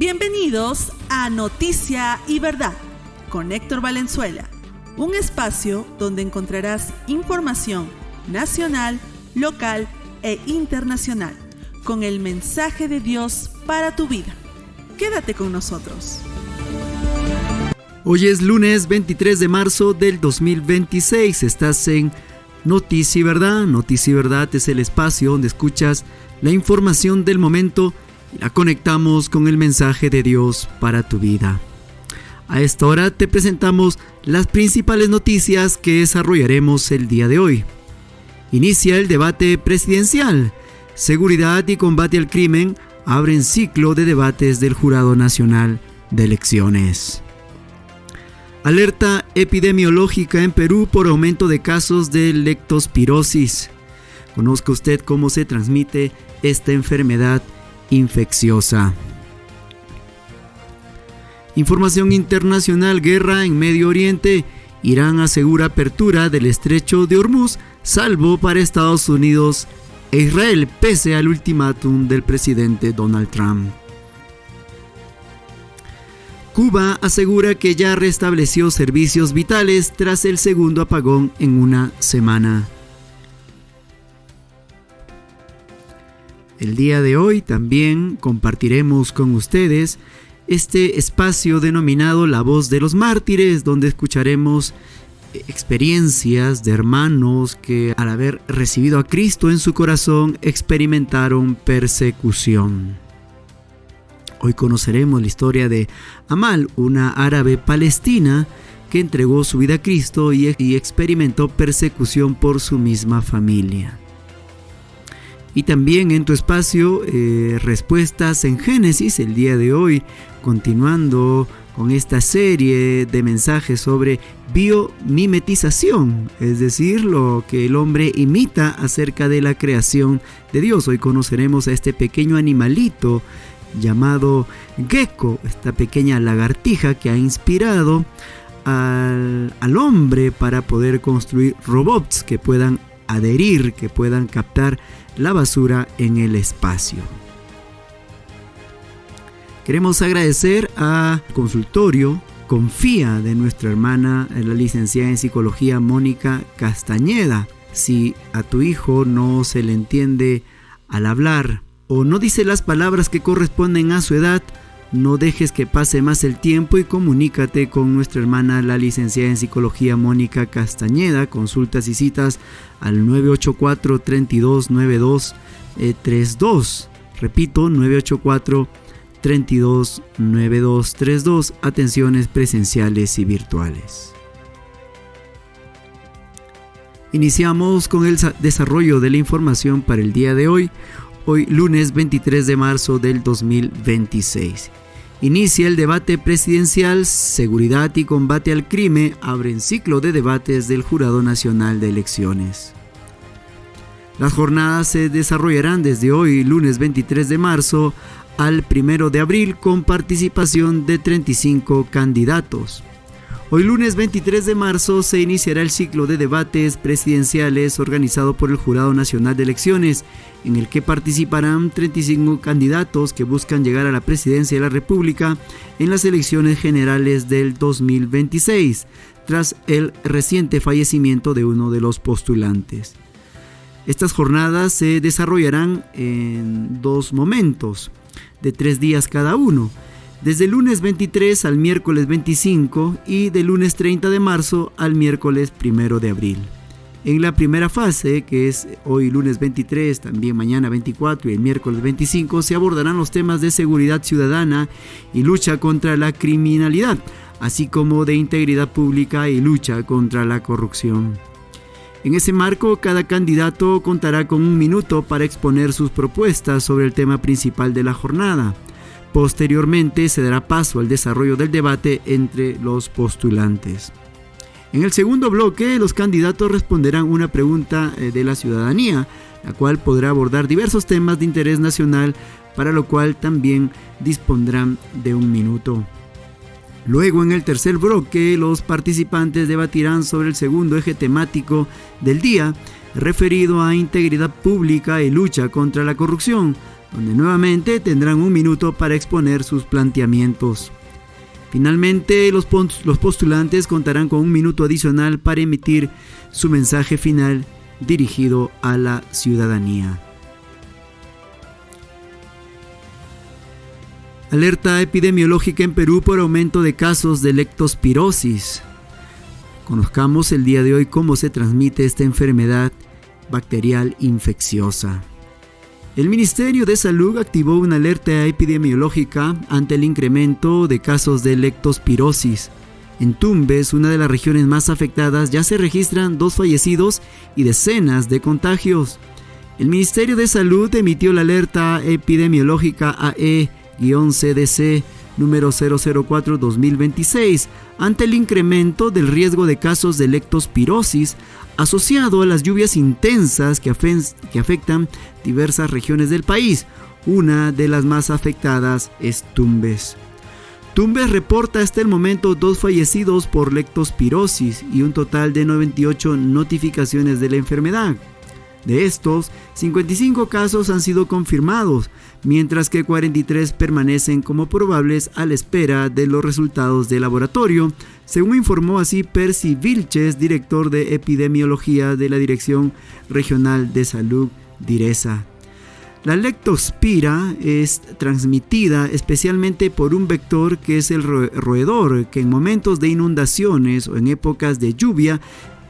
Bienvenidos a Noticia y Verdad con Héctor Valenzuela, un espacio donde encontrarás información nacional, local e internacional con el mensaje de Dios para tu vida. Quédate con nosotros. Hoy es lunes 23 de marzo del 2026. Estás en Noticia y Verdad. Noticia y Verdad es el espacio donde escuchas la información del momento y la conectamos con el mensaje de Dios para tu vida. A esta hora te presentamos las principales noticias que desarrollaremos el día de hoy. Inicia el debate presidencial. Seguridad y combate al crimen abren ciclo de debates del Jurado Nacional de Elecciones. Alerta epidemiológica en Perú por aumento de casos de leptospirosis. Conozca usted cómo se transmite esta enfermedad infecciosa. Información internacional: guerra en Medio Oriente. Irán asegura apertura del estrecho de Hormuz, salvo para Estados Unidos e Israel, pese al ultimátum del presidente Donald Trump. Cuba asegura que ya restableció servicios vitales tras el segundo apagón en una semana. El día de hoy también compartiremos con ustedes este espacio denominado La Voz de los Mártires, donde escucharemos experiencias de hermanos que al haber recibido a Cristo en su corazón experimentaron persecución. Hoy conoceremos la historia de Amal, una árabe palestina que entregó su vida a Cristo y experimentó persecución por su misma familia. Y también en tu espacio, respuestas en Génesis, el día de hoy, continuando con esta serie de mensajes sobre biomimetización, es decir, lo que el hombre imita acerca de la creación de Dios. Hoy conoceremos a este pequeño animalito llamado gecko, esta pequeña lagartija que ha inspirado al hombre para poder construir robots que puedan adherir, que puedan captar la basura en el espacio. Queremos agradecer a consultorio Confía de nuestra hermana, la licenciada en psicología Mónica Castañeda. Si a tu hijo no se le entiende al hablar o no dice las palabras que corresponden a su edad, no dejes que pase más el tiempo y comunícate con nuestra hermana, la licenciada en psicología Mónica Castañeda. Consultas y citas al 984-329232. Repito, 984-329232. Atenciones presenciales y virtuales. Iniciamos con el desarrollo de la información para el día de hoy. Hoy lunes 23 de marzo del 2026. Inicia el debate presidencial. Seguridad y combate al crimen abren ciclo de debates del Jurado Nacional de Elecciones. Las jornadas se desarrollarán desde hoy, lunes 23 de marzo, al 1 de abril, con participación de 35 candidatos. Hoy lunes 23 de marzo se iniciará el ciclo de debates presidenciales organizado por el Jurado Nacional de Elecciones, en el que participarán 35 candidatos que buscan llegar a la presidencia de la República en las elecciones generales del 2026, tras el reciente fallecimiento de uno de los postulantes. Estas jornadas se desarrollarán en dos momentos, de 3 días cada uno, desde el lunes 23 al miércoles 25 y del lunes 30 de marzo al miércoles 1 de abril. En la primera fase, que es hoy lunes 23, también mañana 24 y el miércoles 25, se abordarán los temas de seguridad ciudadana y lucha contra la criminalidad, así como de integridad pública y lucha contra la corrupción. En ese marco, cada candidato contará con 1 minuto para exponer sus propuestas sobre el tema principal de la jornada. Posteriormente se dará paso al desarrollo del debate entre los postulantes. En el segundo bloque, los candidatos responderán una pregunta de la ciudadanía, la cual podrá abordar diversos temas de interés nacional, para lo cual también dispondrán de 1 minuto. Luego, en el tercer bloque, los participantes debatirán sobre el segundo eje temático del día, referido a integridad pública y lucha contra la corrupción, donde nuevamente tendrán 1 minuto para exponer sus planteamientos. Finalmente, los postulantes contarán con 1 minuto adicional para emitir su mensaje final dirigido a la ciudadanía. Alerta epidemiológica en Perú por aumento de casos de leptospirosis. Conozcamos el día de hoy cómo se transmite esta enfermedad bacterial infecciosa. El Ministerio de Salud activó una alerta epidemiológica ante el incremento de casos de leptospirosis. En Tumbes, una de las regiones más afectadas, ya se registran 2 fallecidos y decenas de contagios. El Ministerio de Salud emitió la alerta epidemiológica AE-CDC número 004-2026 ante el incremento del riesgo de casos de leptospirosis asociado a las lluvias intensas que afectan diversas regiones del país. Una de las más afectadas es Tumbes. Tumbes reporta hasta el momento 2 fallecidos por leptospirosis y un total de 98 notificaciones de la enfermedad. De estos, 55 casos han sido confirmados, mientras que 43 permanecen como probables a la espera de los resultados de laboratorio, según informó así Percy Vilches, director de epidemiología de la Dirección Regional de Salud DIRESA. La leptospira es transmitida especialmente por un vector que es el roedor, que en momentos de inundaciones o en épocas de lluvia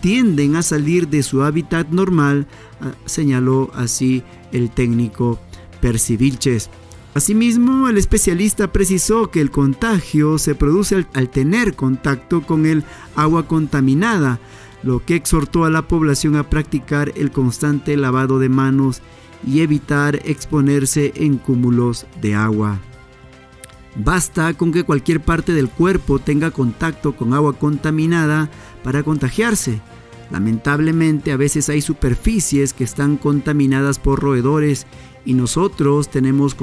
tienden a salir de su hábitat normal, señaló así el técnico Percy Vilches. Asimismo, el especialista precisó que el contagio se produce al tener contacto con el agua contaminada, lo que exhortó a la población a practicar el constante lavado de manos y evitar exponerse en cúmulos de agua. Basta con que cualquier parte del cuerpo tenga contacto con agua contaminada para contagiarse. Lamentablemente, a veces hay superficies que están contaminadas por roedores y si nosotros tenemos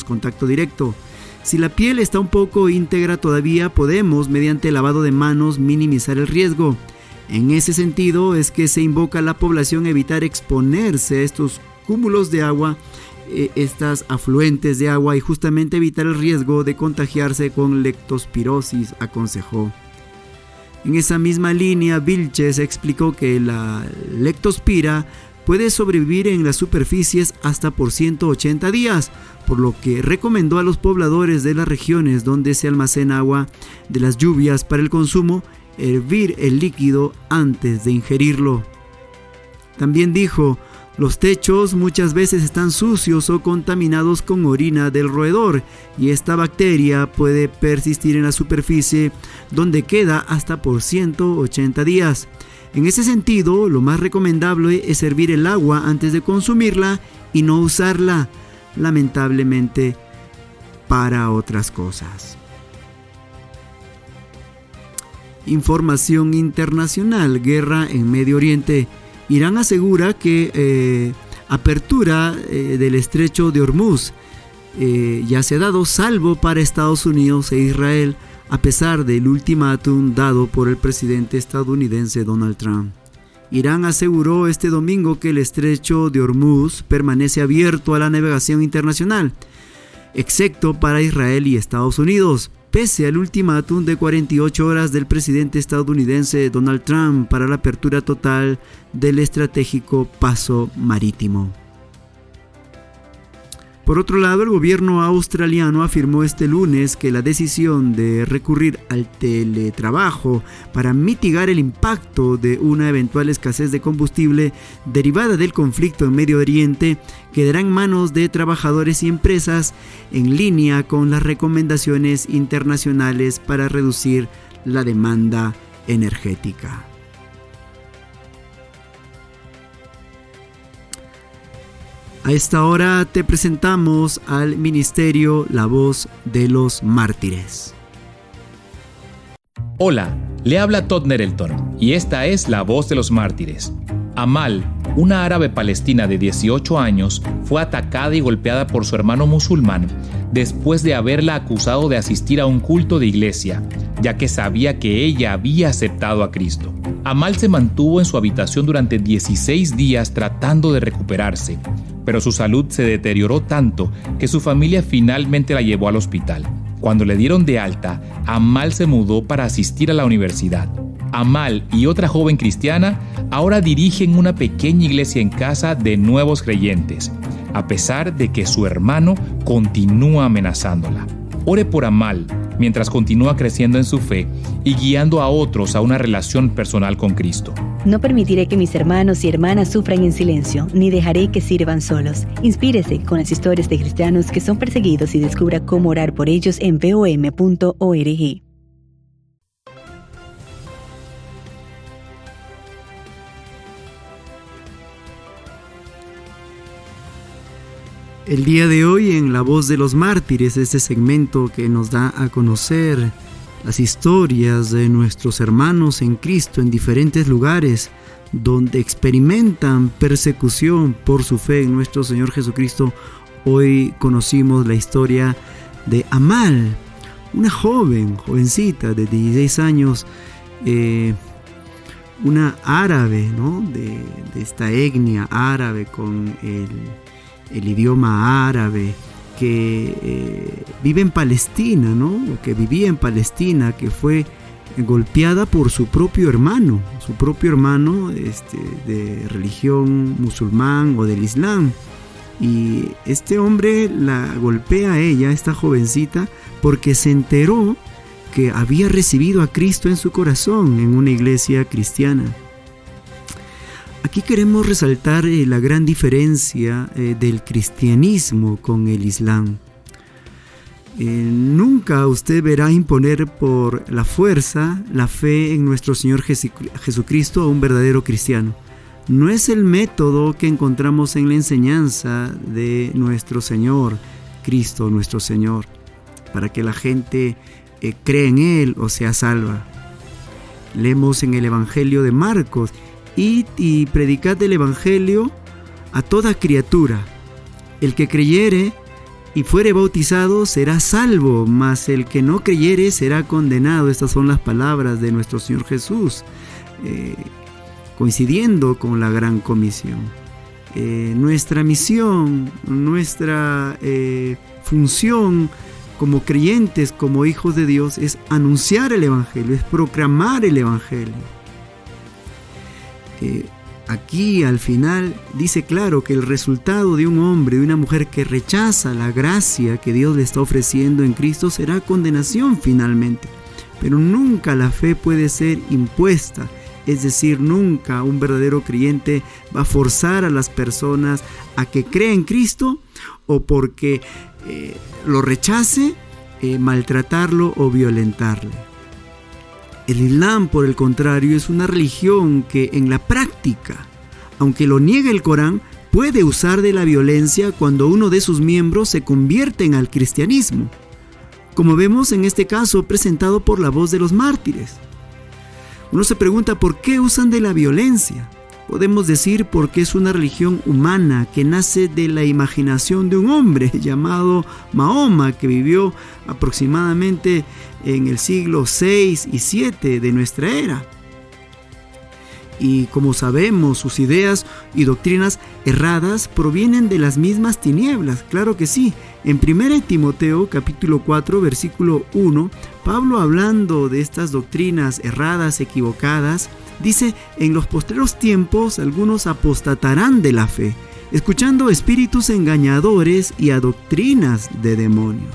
contacto directo. Si la piel está un poco íntegra todavía, podemos, mediante lavado de manos, minimizar el riesgo. En ese sentido es que se invoca a la población a evitar exponerse a estos cúmulos de agua, estas afluentes de agua, y justamente evitar el riesgo de contagiarse con leptospirosis, aconsejó. En esa misma línea, Vilches explicó que la leptospira puede sobrevivir en las superficies hasta por 180 días, por lo que recomendó a los pobladores de las regiones donde se almacena agua de las lluvias para el consumo, hervir el líquido antes de ingerirlo. También dijo: los techos muchas veces están sucios o contaminados con orina del roedor y esta bacteria puede persistir en la superficie donde queda hasta por 180 días. En ese sentido, lo más recomendable es hervir el agua antes de consumirla y no usarla, lamentablemente, para otras cosas. Información internacional: guerra en Medio Oriente. Irán asegura que apertura del estrecho de Hormuz ya se ha dado salvo para Estados Unidos e Israel, a pesar del ultimátum dado por el presidente estadounidense Donald Trump. Irán aseguró este domingo que el estrecho de Hormuz permanece abierto a la navegación internacional, excepto para Israel y Estados Unidos, pese al ultimátum de 48 horas del presidente estadounidense Donald Trump para la apertura total del estratégico paso marítimo. Por otro lado, el gobierno australiano afirmó este lunes que la decisión de recurrir al teletrabajo para mitigar el impacto de una eventual escasez de combustible derivada del conflicto en Medio Oriente quedará en manos de trabajadores y empresas, en línea con las recomendaciones internacionales para reducir la demanda energética. A esta hora te presentamos al ministerio La Voz de los Mártires. Hola, le habla Todd Nerelton y esta es La Voz de los Mártires. Amal, una árabe palestina de 18 años, fue atacada y golpeada por su hermano musulmán después de haberla acusado de asistir a un culto de iglesia, ya que sabía que ella había aceptado a Cristo. Amal se mantuvo en su habitación durante 16 días tratando de recuperarse, pero su salud se deterioró tanto que su familia finalmente la llevó al hospital. Cuando le dieron de alta, Amal se mudó para asistir a la universidad. Amal y otra joven cristiana ahora dirigen una pequeña iglesia en casa de nuevos creyentes, a pesar de que su hermano continúa amenazándola. Ore por Amal mientras continúa creciendo en su fe y guiando a otros a una relación personal con Cristo. No permitiré que mis hermanos y hermanas sufran en silencio, ni dejaré que sirvan solos. Inspírese con las historias de cristianos que son perseguidos y descubra cómo orar por ellos en vom.org. El día de hoy en La Voz de los Mártires, este segmento que nos da a conocer las historias de nuestros hermanos en Cristo en diferentes lugares donde experimentan persecución por su fe en nuestro Señor Jesucristo. Hoy conocimos la historia de Amal, una jovencita de 16 años, una árabe, ¿no? de esta etnia árabe con el idioma árabe, que vive en Palestina, ¿no? O que vivía en Palestina, que fue golpeada por su propio hermano de religión musulmán o del Islam. Y este hombre la golpea a ella, esta jovencita, porque se enteró que había recibido a Cristo en su corazón en una iglesia cristiana. Aquí queremos resaltar la gran diferencia del cristianismo con el Islam. Nunca usted verá imponer por la fuerza la fe en nuestro Señor Jesucristo a un verdadero cristiano. No es el método que encontramos en la enseñanza de nuestro Señor, Cristo nuestro Señor, para que la gente crea en Él o sea salva. Leemos en el Evangelio de Marcos: Id y predicad el Evangelio a toda criatura. El que creyere y fuere bautizado será salvo, mas el que no creyere será condenado. Estas son las palabras de nuestro Señor Jesús, coincidiendo con la gran comisión. Nuestra misión, nuestra función como creyentes, como hijos de Dios, es anunciar el Evangelio, es proclamar el Evangelio. Aquí al final dice claro que el resultado de un hombre y una mujer que rechaza la gracia que Dios le está ofreciendo en Cristo será condenación finalmente. Pero nunca la fe puede ser impuesta, es decir, nunca un verdadero creyente va a forzar a las personas a que crean en Cristo o porque lo rechace, maltratarlo o violentarle. El Islam, por el contrario, es una religión que en la práctica, aunque lo niegue el Corán, puede usar de la violencia cuando uno de sus miembros se convierte al cristianismo, como vemos en este caso presentado por La Voz de los Mártires. Uno se pregunta por qué usan de la violencia. Podemos decir porque es una religión humana que nace de la imaginación de un hombre llamado Mahoma, que vivió aproximadamente en el siglo 6 y 7 de nuestra era. Y como sabemos, sus ideas y doctrinas erradas provienen de las mismas tinieblas, claro que sí. En 1 Timoteo capítulo 4 versículo 1, Pablo, hablando de estas doctrinas erradas, equivocadas, dice: en los postreros tiempos algunos apostatarán de la fe, escuchando espíritus engañadores y a doctrinas de demonios.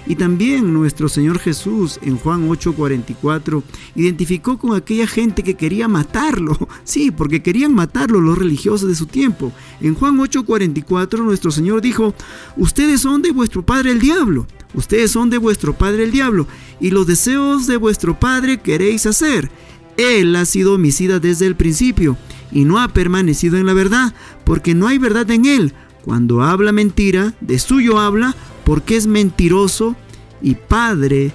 Y también nuestro Señor Jesús en Juan 8:44 identificó con aquella gente que quería matarlo. Sí, porque querían matarlo los religiosos de su tiempo. En Juan 8:44 nuestro Señor dijo: ustedes son de vuestro padre el diablo. Ustedes son de vuestro padre el diablo, y los deseos de vuestro padre queréis hacer. Él ha sido homicida desde el principio y no ha permanecido en la verdad, porque no hay verdad en él. Cuando habla mentira, de suyo habla, porque es mentiroso y padre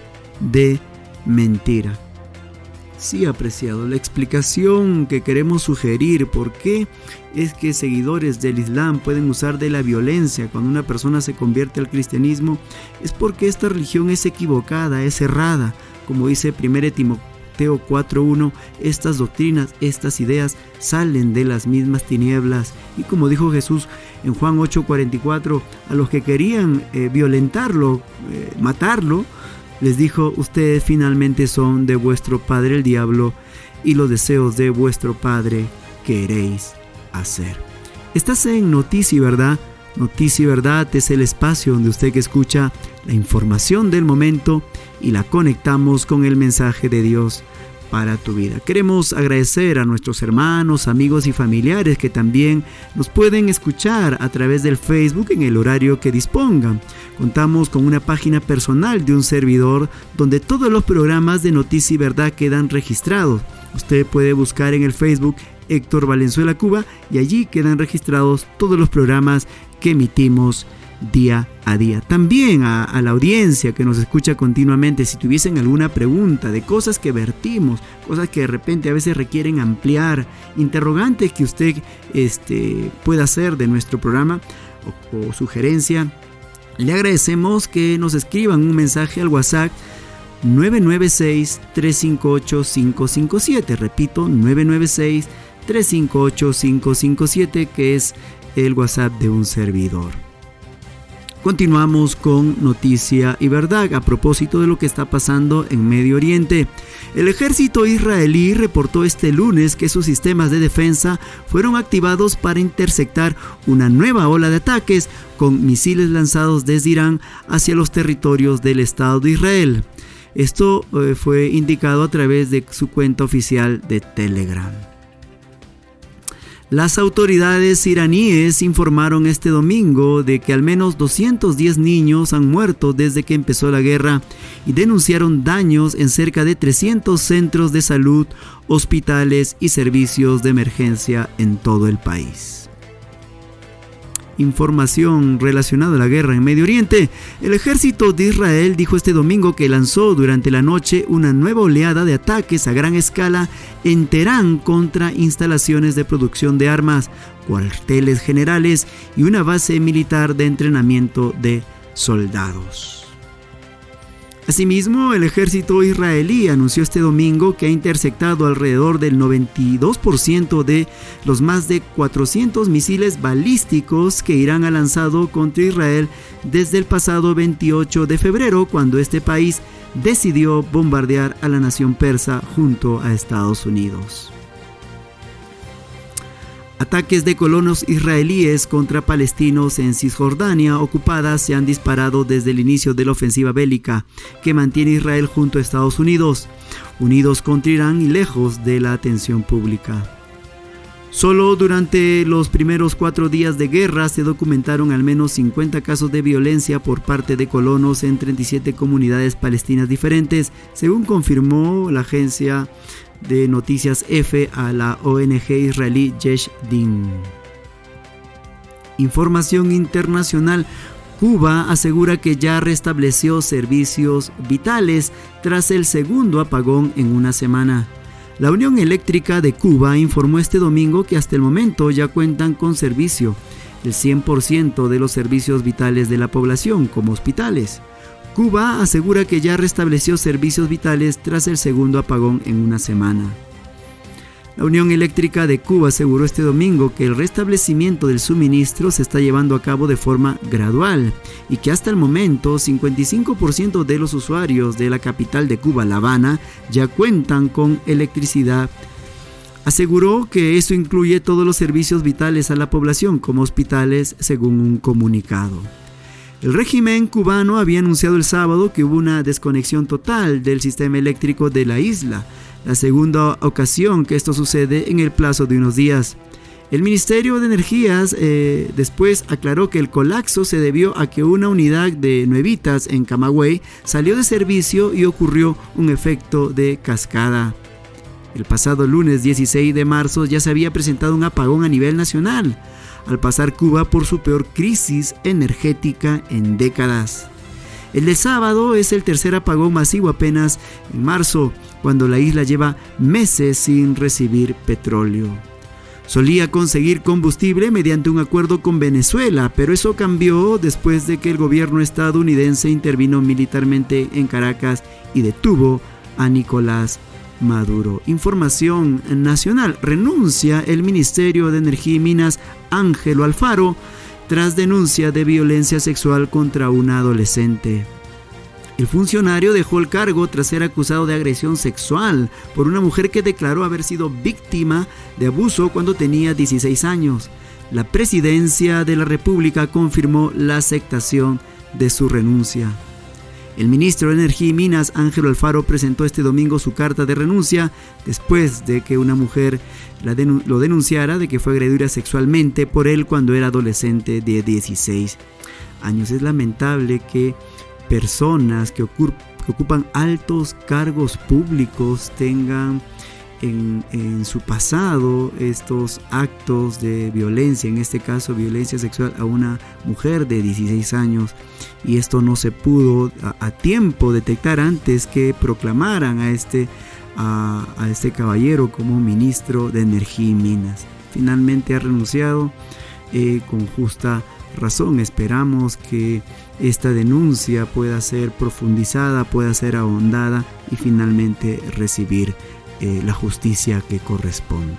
de mentira. Sí, apreciado, la explicación que queremos sugerir por qué es que seguidores del Islam pueden usar de la violencia cuando una persona se convierte al cristianismo es porque esta religión es equivocada, es errada. Como dice 1 Timoteo 4:1, estas doctrinas, estas ideas salen de las mismas tinieblas. Y como dijo Jesús, en Juan 8:44 a los que querían violentarlo, matarlo, les dijo: ustedes finalmente son de vuestro padre el diablo, y los deseos de vuestro padre queréis hacer. Estás en Noticia y Verdad. Noticia y Verdad es el espacio donde usted que escucha la información del momento y la conectamos con el mensaje de Dios para tu vida. Queremos agradecer a nuestros hermanos, amigos y familiares que también nos pueden escuchar a través del Facebook en el horario que dispongan. Contamos con una página personal de un servidor donde todos los programas de Noticia y Verdad quedan registrados. Usted puede buscar en el Facebook Héctor Valenzuela Cuba y allí quedan registrados todos los programas que emitimos día a día. También a la audiencia que nos escucha continuamente, si tuviesen alguna pregunta de cosas que vertimos, cosas que de repente a veces requieren ampliar, interrogantes que usted pueda hacer de nuestro programa o sugerencia, le agradecemos que nos escriban un mensaje al WhatsApp 996-358-557. Repito, 996-358-557, que es el WhatsApp de un servidor. Continuamos con Noticia y Verdad a propósito de lo que está pasando en Medio Oriente. El ejército israelí reportó este lunes que sus sistemas de defensa fueron activados para interceptar una nueva ola de ataques con misiles lanzados desde Irán hacia los territorios del Estado de Israel. Esto fue indicado a través de su cuenta oficial de Telegram. Las autoridades iraníes informaron este domingo de que al menos 210 niños han muerto desde que empezó la guerra y denunciaron daños en cerca de 300 centros de salud, hospitales y servicios de emergencia en todo el país. Información relacionada a la guerra en Medio Oriente. El ejército de Israel dijo este domingo que lanzó durante la noche una nueva oleada de ataques a gran escala en Teherán contra instalaciones de producción de armas, cuarteles generales y una base militar de entrenamiento de soldados. Asimismo, el ejército israelí anunció este domingo que ha interceptado alrededor del 92% de los más de 400 misiles balísticos que Irán ha lanzado contra Israel desde el pasado 28 de febrero, cuando este país decidió bombardear a la nación persa junto a Estados Unidos. Ataques de colonos israelíes contra palestinos en Cisjordania ocupada se han disparado desde el inicio de la ofensiva bélica que mantiene Israel junto a Estados Unidos, unidos contra Irán y lejos de la atención pública. Solo durante los primeros 4 días de guerra se documentaron al menos 50 casos de violencia por parte de colonos en 37 comunidades palestinas diferentes, según confirmó la agencia de noticias EFE a la ONG israelí Yesh Din. Información internacional. Cuba asegura que ya restableció servicios vitales tras el segundo apagón en una semana. La Unión Eléctrica de Cuba informó este domingo que hasta el momento ya cuentan con servicio el 100% de los servicios vitales de la población, como hospitales. Cuba asegura que ya restableció servicios vitales tras el segundo apagón en una semana. La Unión Eléctrica de Cuba aseguró este domingo que el restablecimiento del suministro se está llevando a cabo de forma gradual y que hasta el momento 55% de los usuarios de la capital de Cuba, La Habana, ya cuentan con electricidad. Aseguró que eso incluye todos los servicios vitales a la población, como hospitales, según un comunicado. El régimen cubano había anunciado el sábado que hubo una desconexión total del sistema eléctrico de la isla, la segunda ocasión que esto sucede en el plazo de unos días. El Ministerio de Energías después aclaró que el colapso se debió a que una unidad de Nuevitas en Camagüey salió de servicio y ocurrió un efecto de cascada. El pasado lunes 16 de marzo ya se había presentado un apagón a nivel nacional, al pasar Cuba por su peor crisis energética en décadas. El de sábado es el tercer apagón masivo apenas en marzo, cuando la isla lleva meses sin recibir petróleo. Solía conseguir combustible mediante un acuerdo con Venezuela, pero eso cambió después de que el gobierno estadounidense intervino militarmente en Caracas y detuvo a Nicolás Maduro. Información nacional. Renuncia el Ministerio de Energía y Minas Ángelo Alfaro tras denuncia de violencia sexual contra una adolescente. El funcionario dejó el cargo tras ser acusado de agresión sexual por una mujer que declaró haber sido víctima de abuso cuando tenía 16 años. La Presidencia de la República confirmó la aceptación de su renuncia. El ministro de Energía y Minas, Ángelo Alfaro, presentó este domingo su carta de renuncia después de que una mujer lo denunciara de que fue agredida sexualmente por él cuando era adolescente de 16 años. Es lamentable que personas que ocupan altos cargos públicos tengan en su pasado estos actos de violencia, en este caso violencia sexual a una mujer de 16 años, y esto no se pudo a tiempo detectar antes que proclamaran a este caballero como ministro de Energía y Minas. Finalmente ha renunciado con justa razón. Esperamos que esta denuncia pueda ser profundizada, pueda ser ahondada y finalmente recibir la justicia que corresponde.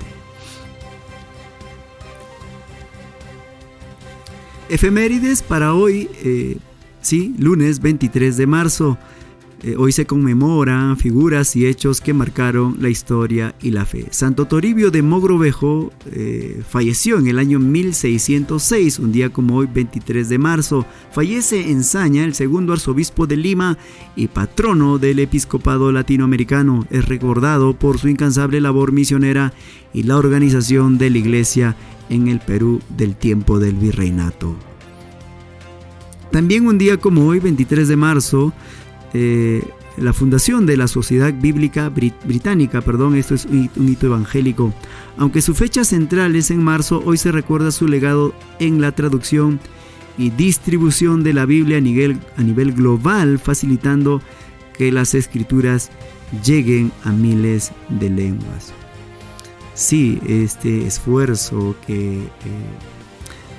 Efemérides para hoy, lunes 23 de marzo. Hoy se conmemoran figuras y hechos que marcaron la historia y la fe. Santo Toribio de Mogrovejo falleció en el año 1606, un día como hoy, 23 de marzo. Fallece en Saña, el segundo arzobispo de Lima y patrono del episcopado latinoamericano. Es recordado por su incansable labor misionera y la organización de la iglesia en el Perú del tiempo del virreinato. También un día como hoy, 23 de marzo, la fundación de la Sociedad Bíblica Británica, esto es un hito evangélico. Aunque su fecha central es en marzo, hoy se recuerda su legado en la traducción y distribución de la Biblia a nivel global, facilitando que las escrituras lleguen a miles de lenguas. Sí, este esfuerzo que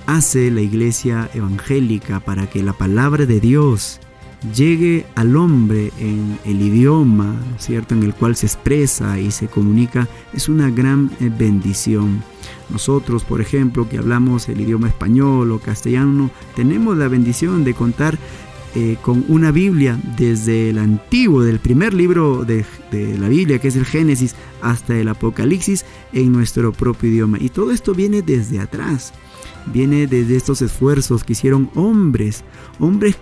hace la Iglesia Evangélica para que la palabra de Dios llegue al hombre en el idioma, ¿no es cierto?, en el cual se expresa y se comunica, es una gran bendición. Nosotros, por ejemplo, que hablamos el idioma español o castellano, tenemos la bendición de contar con una Biblia desde el antiguo, del primer libro de la Biblia, que es el Génesis, hasta el Apocalipsis, en nuestro propio idioma. Y todo esto viene desde atrás. Viene desde estos esfuerzos que hicieron hombres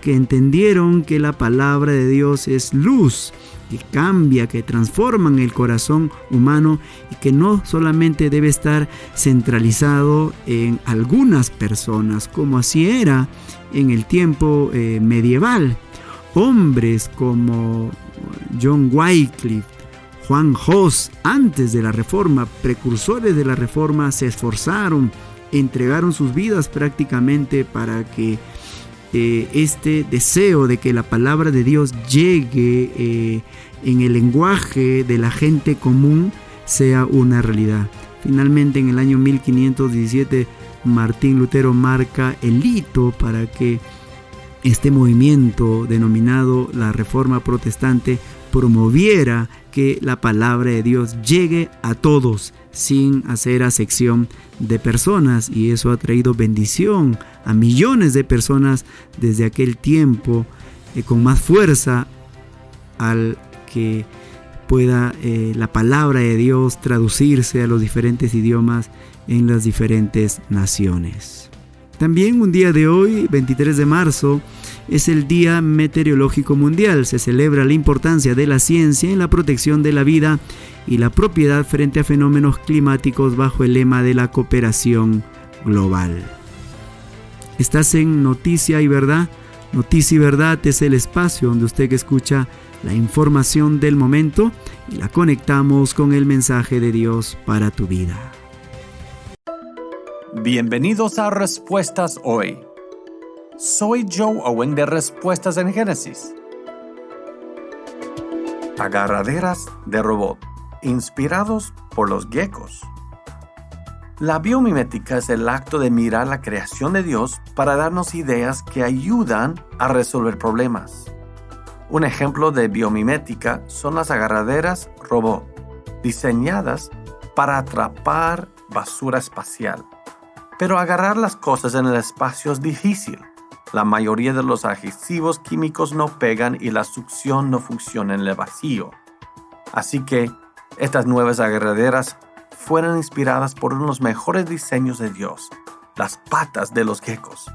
que entendieron que la palabra de Dios es luz, que cambia, que transforman el corazón humano y que no solamente debe estar centralizado en algunas personas, como así era en el tiempo medieval. Hombres como John Wycliffe, Juan Hus, antes de la Reforma, precursores de la Reforma, se esforzaron, entregaron sus vidas prácticamente para que este deseo de que la palabra de Dios llegue en el lenguaje de la gente común sea una realidad. Finalmente, en el año 1517, Martín Lutero marca el hito para que este movimiento denominado la Reforma Protestante promoviera que la palabra de Dios llegue a todos sin hacer acepción de personas, y eso ha traído bendición a millones de personas desde aquel tiempo, con más fuerza al que pueda la palabra de Dios traducirse a los diferentes idiomas en las diferentes naciones. También un día de hoy, 23 de marzo, es el Día Meteorológico Mundial. Se celebra la importancia de la ciencia en la protección de la vida y la propiedad frente a fenómenos climáticos bajo el lema de la cooperación global. Estás en Noticia y Verdad. Noticia y Verdad es el espacio donde usted escucha la información del momento y la conectamos con el mensaje de Dios para tu vida. Bienvenidos a Respuestas Hoy. Soy Joe Owen de Respuestas en Génesis. Agarraderas de robot, inspirados por los geckos. La biomimética es el acto de mirar la creación de Dios para darnos ideas que ayudan a resolver problemas. Un ejemplo de biomimética son las agarraderas robot, diseñadas para atrapar basura espacial. Pero agarrar las cosas en el espacio es difícil. La mayoría de los adhesivos químicos no pegan y la succión no funciona en el vacío. Así que estas nuevas agarraderas fueron inspiradas por uno de los mejores diseños de Dios, las patas de los geckos.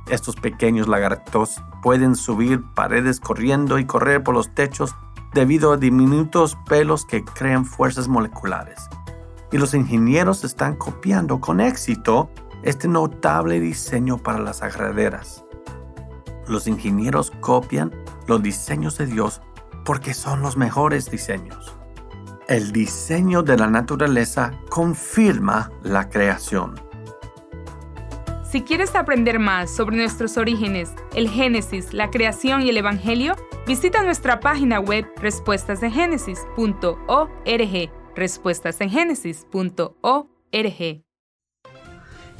Estos pequeños lagartos pueden subir paredes corriendo y correr por los techos debido a diminutos pelos que crean fuerzas moleculares. Y los ingenieros están copiando con éxito este notable diseño para las agarraderas. Los ingenieros copian los diseños de Dios porque son los mejores diseños. El diseño de la naturaleza confirma la creación. Si quieres aprender más sobre nuestros orígenes, el Génesis, la creación y el Evangelio, visita nuestra página web respuestasengenesis.org. respuestasengenesis.org.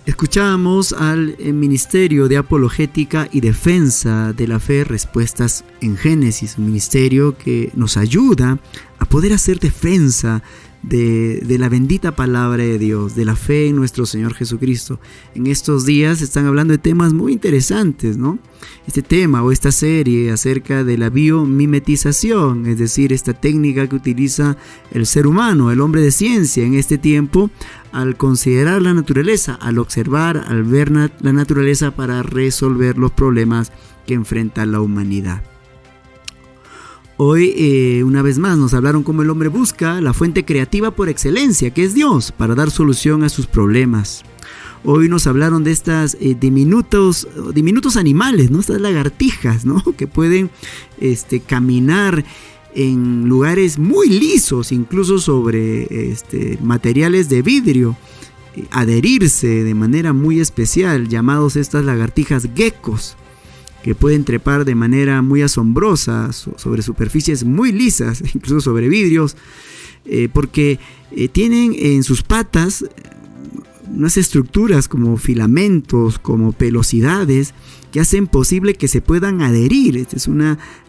Escuchamos al Ministerio de Apologética y Defensa de la Fe, Respuestas en Génesis, un ministerio que nos ayuda a poder hacer defensa de la bendita palabra de Dios, de la fe en nuestro Señor Jesucristo. En estos días están hablando de temas muy interesantes, ¿no? Este tema o esta serie acerca de la biomimetización, es decir, esta técnica que utiliza el ser humano, el hombre de ciencia en este tiempo, al considerar la naturaleza, al observar, al ver la naturaleza para resolver los problemas que enfrenta la humanidad. Hoy, una vez más, nos hablaron cómo el hombre busca la fuente creativa por excelencia, que es Dios, para dar solución a sus problemas. Hoy nos hablaron de estas diminutos animales, ¿no? Estas lagartijas, ¿no? Que pueden caminar en lugares muy lisos, incluso sobre materiales de vidrio, adherirse de manera muy especial, llamados estas lagartijas geckos, que pueden trepar de manera muy asombrosa sobre superficies muy lisas, incluso sobre vidrios, porque tienen en sus patas unas estructuras como filamentos, como pelosidades, que hacen posible que se puedan adherir.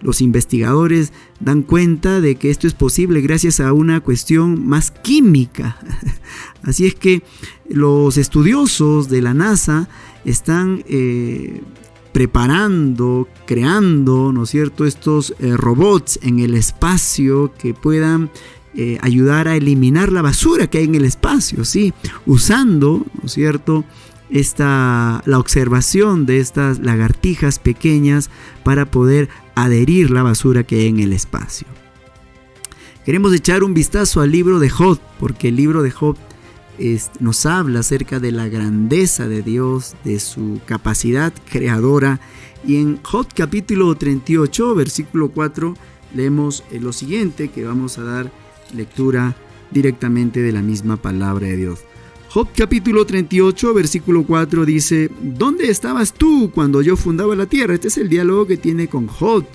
Los investigadores dan cuenta de que esto es posible gracias a una cuestión más química. Así es que los estudiosos de la NASA están preparando, creando, ¿no es cierto?, estos robots en el espacio que puedan ayudar a eliminar la basura que hay en el espacio, ¿sí? Usando, ¿no es cierto?, la observación de estas lagartijas pequeñas para poder adherir la basura que hay en el espacio. Queremos echar un vistazo al libro de Job, porque el libro de Job nos habla acerca de la grandeza de Dios, de su capacidad creadora. Y en Job capítulo 38, versículo 4, leemos lo siguiente, que vamos a dar lectura directamente de la misma palabra de Dios. Job capítulo 38, versículo 4 dice: ¿Dónde estabas tú cuando yo fundaba la tierra? Este es el diálogo que tiene con Job.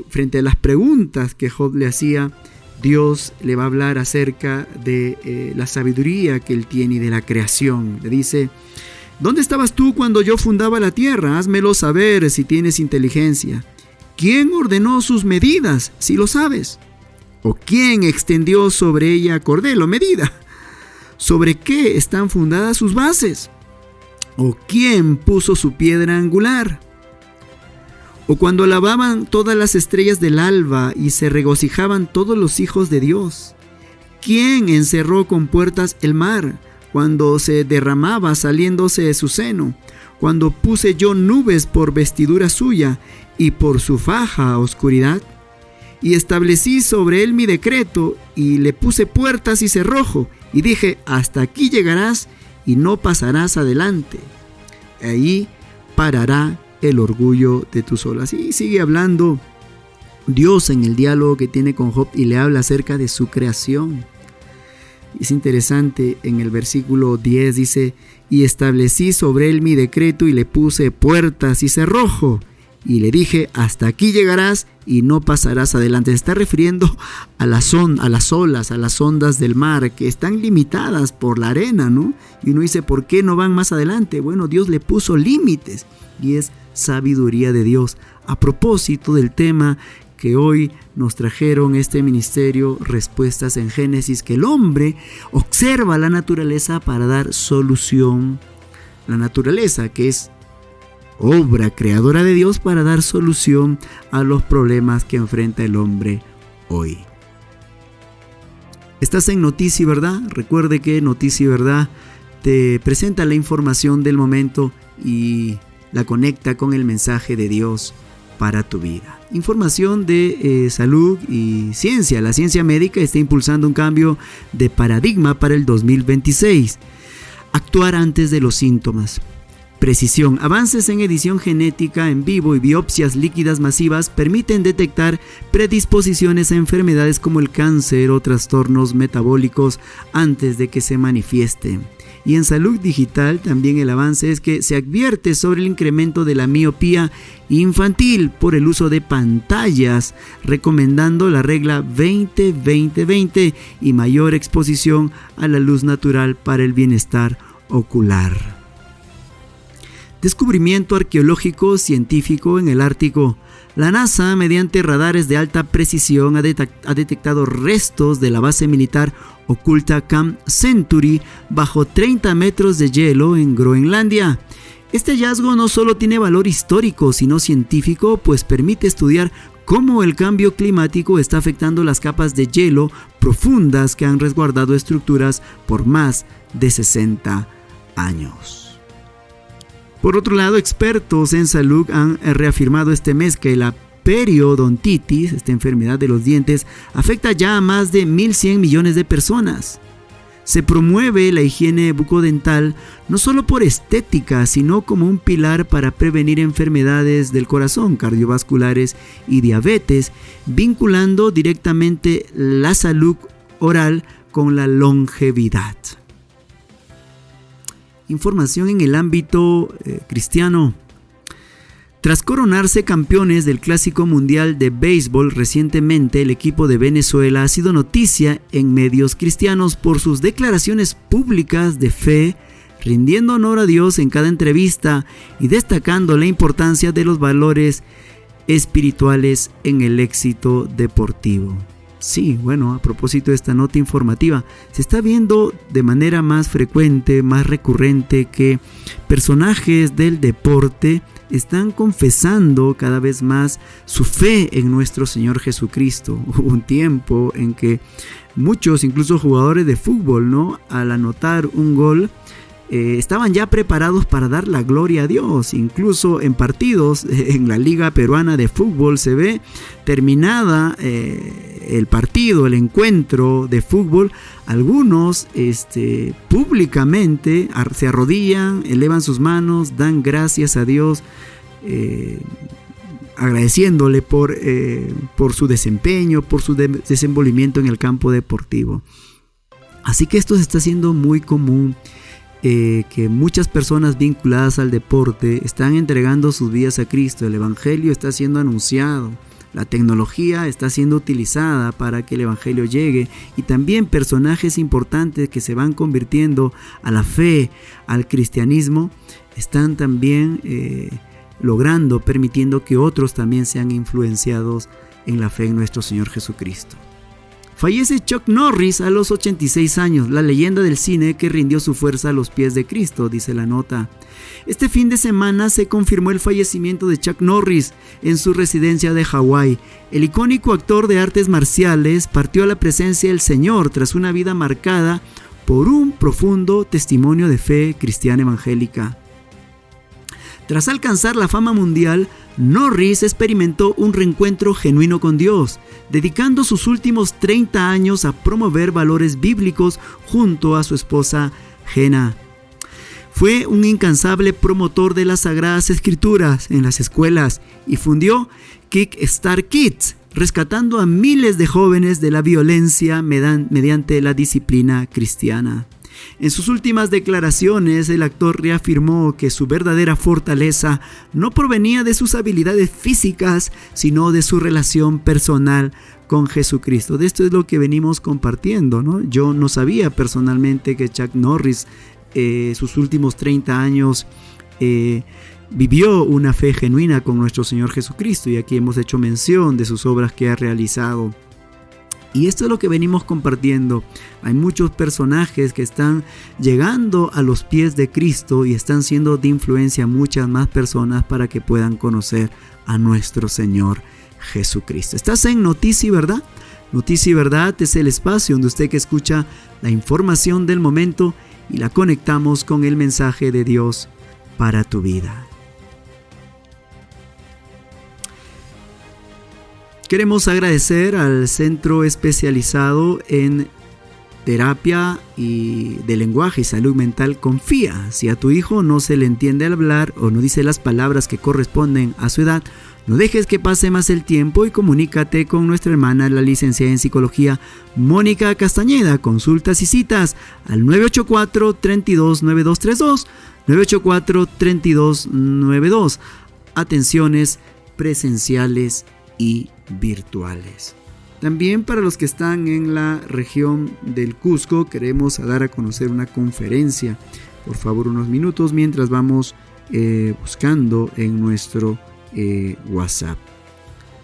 Frente a las preguntas que Job le hacía, Dios le va a hablar acerca de la sabiduría que él tiene y de la creación. Le dice: ¿dónde estabas tú cuando yo fundaba la tierra? Házmelo saber si tienes inteligencia. ¿Quién ordenó sus medidas, si lo sabes? ¿O quién extendió sobre ella cordel o medida? ¿Sobre qué están fundadas sus bases? ¿O quién puso su piedra angular? ¿O cuando alababan todas las estrellas del alba y se regocijaban todos los hijos de Dios? ¿Quién encerró con puertas el mar cuando se derramaba saliéndose de su seno? Cuando puse yo nubes por vestidura suya y por su faja oscuridad. Y establecí sobre él mi decreto y le puse puertas y cerrojo. Y dije: hasta aquí llegarás y no pasarás adelante. Ahí parará el orgullo de tus olas. Y sigue hablando Dios en el diálogo que tiene con Job y le habla acerca de su creación. Es interesante, en el versículo 10 dice: y establecí sobre él mi decreto y le puse puertas y cerrojo. Y le dije: hasta aquí llegarás y no pasarás adelante. Se está refiriendo a las olas, a las ondas del mar, que están limitadas por la arena, ¿no? Y uno dice: ¿por qué no van más adelante? Bueno, Dios le puso límites y es sabiduría de Dios. A propósito del tema que hoy nos trajeron este ministerio Respuestas en Génesis, que el hombre observa la naturaleza para dar solución. La naturaleza, que es obra creadora de Dios, para dar solución a los problemas que enfrenta el hombre hoy. Estás en Noticia y Verdad. Recuerde que Noticia y Verdad te presenta la información del momento y la conecta con el mensaje de Dios para tu vida. Información de salud y ciencia. La ciencia médica está impulsando un cambio de paradigma para el 2026. Actuar antes de los síntomas. Precisión. Avances en edición genética en vivo y biopsias líquidas masivas permiten detectar predisposiciones a enfermedades como el cáncer o trastornos metabólicos antes de que se manifiesten. Y en salud digital también el avance es que se advierte sobre el incremento de la miopía infantil por el uso de pantallas, recomendando la regla 20-20-20 y mayor exposición a la luz natural para el bienestar ocular. Descubrimiento arqueológico científico en el Ártico. La NASA, mediante radares de alta precisión, ha detectado restos de la base militar oculta Camp Century bajo 30 metros de hielo en Groenlandia. Este hallazgo no solo tiene valor histórico, sino científico, pues permite estudiar cómo el cambio climático está afectando las capas de hielo profundas que han resguardado estructuras por más de 60 años. Por otro lado, expertos en salud han reafirmado este mes que la periodontitis, esta enfermedad de los dientes, afecta ya a más de 1.100 millones de personas. Se promueve la higiene bucodental no solo por estética, sino como un pilar para prevenir enfermedades del corazón, cardiovasculares y diabetes, vinculando directamente la salud oral con la longevidad. Información en el ámbito cristiano. Tras coronarse campeones del Clásico Mundial de Béisbol recientemente, el equipo de Venezuela ha sido noticia en medios cristianos por sus declaraciones públicas de fe, rindiendo honor a Dios en cada entrevista y destacando la importancia de los valores espirituales en el éxito deportivo. Sí, bueno, a propósito de esta nota informativa, se está viendo de manera más frecuente, más recurrente, que personajes del deporte están confesando cada vez más su fe en nuestro Señor Jesucristo. Hubo un tiempo en que muchos, incluso jugadores de fútbol, ¿no?, al anotar un gol, estaban ya preparados para dar la gloria a Dios. Incluso en partidos en la Liga Peruana de Fútbol se ve terminada el partido, el encuentro de fútbol, algunos públicamente se arrodillan, elevan sus manos, dan gracias a Dios, agradeciéndole por su desempeño, por su desenvolvimiento en el campo deportivo. Así que esto se está haciendo muy común, que muchas personas vinculadas al deporte están entregando sus vidas a Cristo. El Evangelio está siendo anunciado, la tecnología está siendo utilizada para que el Evangelio llegue, y también personajes importantes que se van convirtiendo a la fe, al cristianismo, están también permitiendo que otros también sean influenciados en la fe en nuestro Señor Jesucristo. Fallece Chuck Norris a los 86 años, la leyenda del cine que rindió su fuerza a los pies de Cristo, dice la nota. Este fin de semana se confirmó el fallecimiento de Chuck Norris en su residencia de Hawái. El icónico actor de artes marciales partió a la presencia del Señor tras una vida marcada por un profundo testimonio de fe cristiana evangélica. Tras alcanzar la fama mundial, Norris experimentó un reencuentro genuino con Dios, dedicando sus últimos 30 años a promover valores bíblicos junto a su esposa Jenna. Fue un incansable promotor de las Sagradas Escrituras en las escuelas y fundió Kickstart Kids, rescatando a miles de jóvenes de la violencia mediante la disciplina cristiana. En sus últimas declaraciones, el actor reafirmó que su verdadera fortaleza no provenía de sus habilidades físicas, sino de su relación personal con Jesucristo. De esto es lo que venimos compartiendo, ¿no? Yo no sabía personalmente que Chuck Norris, sus últimos 30 años, vivió una fe genuina con nuestro Señor Jesucristo, y aquí hemos hecho mención de sus obras que ha realizado. Y esto es lo que venimos compartiendo. Hay muchos personajes que están llegando a los pies de Cristo y están siendo de influencia a muchas más personas para que puedan conocer a nuestro Señor Jesucristo. ¿Estás en Noticia y Verdad? Noticia y Verdad es el espacio donde usted que escucha la información del momento y la conectamos con el mensaje de Dios para tu vida. Queremos agradecer al Centro Especializado en Terapia y de Lenguaje y Salud Mental Confía. Si a tu hijo no se le entiende al hablar o no dice las palabras que corresponden a su edad, no dejes que pase más el tiempo y comunícate con nuestra hermana, la licenciada en Psicología, Mónica Castañeda. Consultas y citas al 984-329232, 984-3292. Atenciones presenciales y virtuales. También para los que están en la región del Cusco, queremos dar a conocer una conferencia. Por favor, unos minutos mientras vamos buscando en nuestro WhatsApp.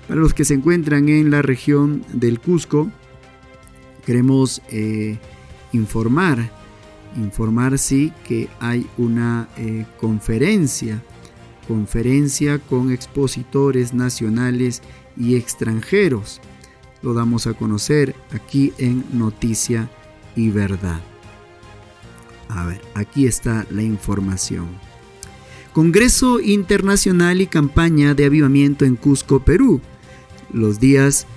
Para los que se encuentran en la región del Cusco, queremos informar sí que hay una conferencia con expositores nacionales y extranjeros. Lo damos a conocer aquí en Noticia y Verdad. A ver, aquí está la información. Congreso Internacional y Campaña de Avivamiento en Cusco, Perú. Los días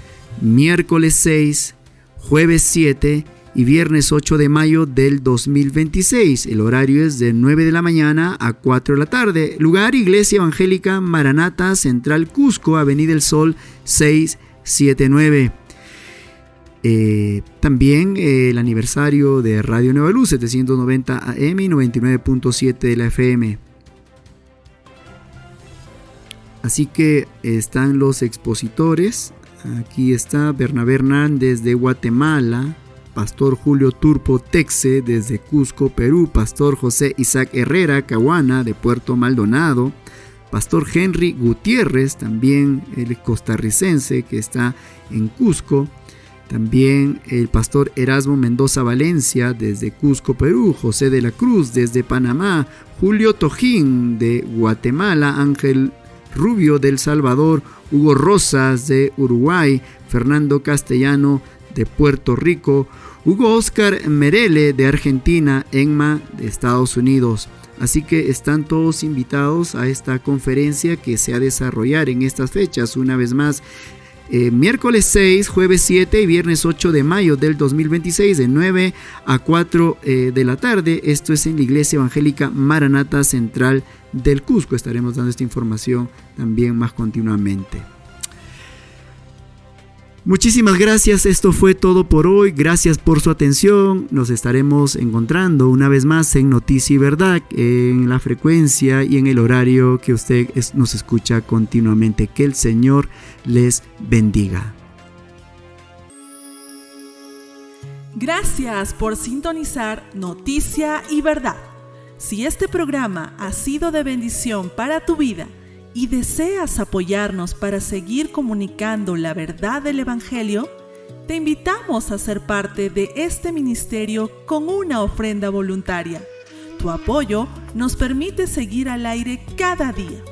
miércoles 6, jueves 7 y viernes 8 de mayo del 2026. El horario es de 9 de la mañana a 4 de la tarde. Lugar: Iglesia Evangélica Maranata Central Cusco, Avenida El Sol 679. También el aniversario de Radio Nueva Luz, 790 AM y 99.7 de la FM. Así que están los expositores. Aquí está Bernabé Hernández de Guatemala, Pastor Julio Turpo Texe desde Cusco, Perú, Pastor José Isaac Herrera Caguana de Puerto Maldonado, Pastor Henry Gutiérrez, también el costarricense que está en Cusco, también el Pastor Erasmo Mendoza Valencia desde Cusco, Perú, José de la Cruz desde Panamá, Julio Tojín de Guatemala, Ángel Rubio del Salvador, Hugo Rosas de Uruguay, Fernando Castellano de Puerto Rico, Hugo Oscar Merele de Argentina, Enma de Estados Unidos. Así que están todos invitados a esta conferencia que se ha de desarrollar en estas fechas. Una vez más, miércoles 6, jueves 7 y viernes 8 de mayo del 2026 de 9 a 4 de la tarde. Esto es en la Iglesia Evangélica Maranata Central del Cusco. Estaremos dando esta información también más continuamente. Muchísimas gracias, esto fue todo por hoy. Gracias por su atención. Nos estaremos encontrando una vez más en Noticia y Verdad, en la frecuencia y en el horario que usted nos escucha continuamente. Que el Señor les bendiga. Gracias por sintonizar Noticia y Verdad. Si este programa ha sido de bendición para tu vida y deseas apoyarnos para seguir comunicando la verdad del Evangelio, te invitamos a ser parte de este ministerio con una ofrenda voluntaria. Tu apoyo nos permite seguir al aire cada día.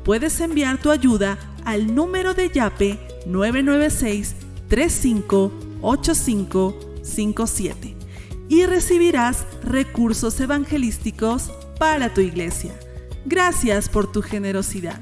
Puedes enviar tu ayuda al número de Yape 996-358557 y recibirás recursos evangelísticos para tu iglesia. Gracias por tu generosidad.